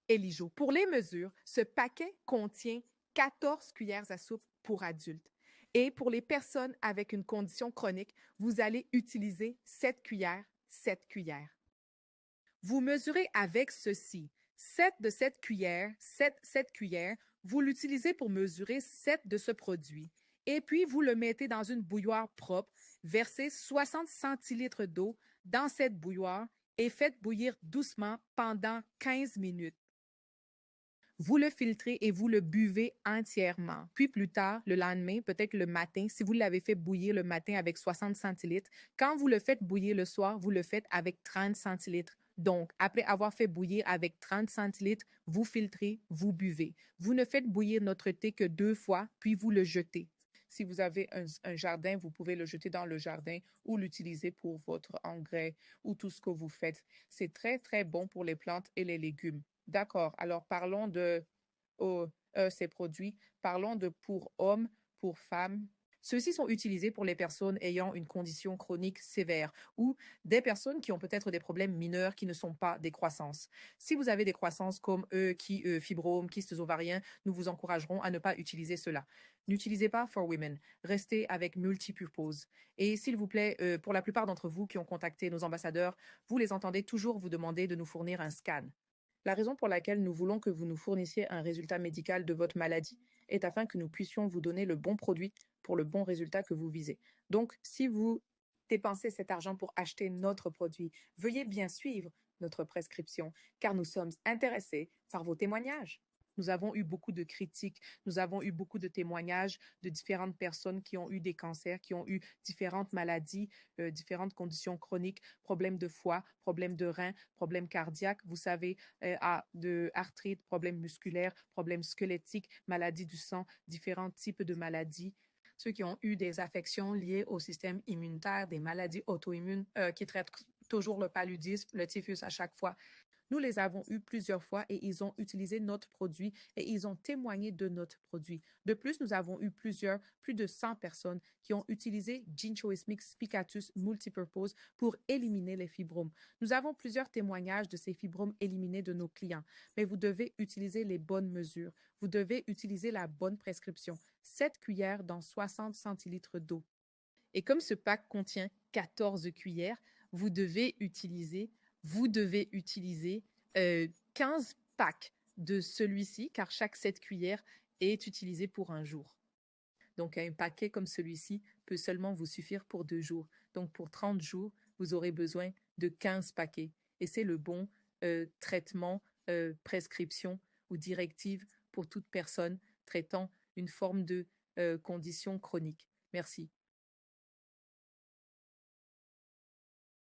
Elijo, pour les mesures, ce paquet contient 14 cuillères à soupe pour adultes. Et pour les personnes avec une condition chronique, vous allez utiliser 7 cuillères, 7 cuillères. Vous mesurez avec ceci. 7 de cette cuillère, 7 cuillères, vous l'utilisez pour mesurer 7 de ce produit. Et puis, vous le mettez dans une bouilloire propre, versez 60 centilitres d'eau dans cette bouilloire et faites bouillir doucement pendant 15 minutes. Vous le filtrez et vous le buvez entièrement. Puis plus tard, le lendemain, peut-être le matin, si vous l'avez fait bouillir le matin avec 60 centilitres, quand vous le faites bouillir le soir, vous le faites avec 30 centilitres. Donc, après avoir fait bouillir avec 30 centilitres, vous filtrez, vous buvez. Vous ne faites bouillir notre thé que 2 fois, puis vous le jetez. Si vous avez un jardin, vous pouvez le jeter dans le jardin ou l'utiliser pour votre engrais ou tout ce que vous faites. C'est très, très bon pour les plantes et les légumes. D'accord. Alors, parlons de ces produits. Parlons de pour hommes, pour femmes. Ceux-ci sont utilisés pour les personnes ayant une condition chronique sévère ou des personnes qui ont peut-être des problèmes mineurs qui ne sont pas des croissances. Si vous avez des croissances comme fibromes, kystes ovariens, nous vous encouragerons à ne pas utiliser cela. N'utilisez pas For Women. Restez avec Multipurpose. Et s'il vous plaît, pour la plupart d'entre vous qui ont contacté nos ambassadeurs, vous les entendez toujours vous demander de nous fournir un scan. La raison pour laquelle nous voulons que vous nous fournissiez un résultat médical de votre maladie est afin que nous puissions vous donner le bon produit pour le bon résultat que vous visez. Donc, si vous dépensez cet argent pour acheter notre produit, veuillez bien suivre notre prescription, car nous sommes intéressés par vos témoignages. Nous avons eu beaucoup de critiques, nous avons eu beaucoup de témoignages de différentes personnes qui ont eu des cancers, qui ont eu différentes maladies, différentes conditions chroniques, problèmes de foie, problèmes de reins, problèmes cardiaques, vous savez, de arthrite, problèmes musculaires, problèmes squelettiques, maladies du sang, différents types de maladies. Ceux qui ont eu des affections liées au système immunitaire, des maladies auto-immunes qui traitent toujours le paludisme, le typhus à chaque fois. Nous les avons eus plusieurs fois et ils ont utilisé notre produit et ils ont témoigné de notre produit. De plus, nous avons eu plus de 100 personnes qui ont utilisé Ginchoismix spicatus multipurpose pour éliminer les fibromes. Nous avons plusieurs témoignages de ces fibromes éliminés de nos clients, mais vous devez utiliser les bonnes mesures. Vous devez utiliser la bonne prescription. 7 cuillères dans 60 centilitres d'eau. Et comme ce pack contient 14 cuillères, vous devez utiliser 15 packs de celui-ci, car chaque 7 cuillères est utilisé pour un jour. Donc, un paquet comme celui-ci peut seulement vous suffire pour 2 jours. Donc, pour 30 jours, vous aurez besoin de 15 paquets. Et c'est le bon traitement, prescription ou directive pour toute personne traitant une forme de condition chronique. Merci.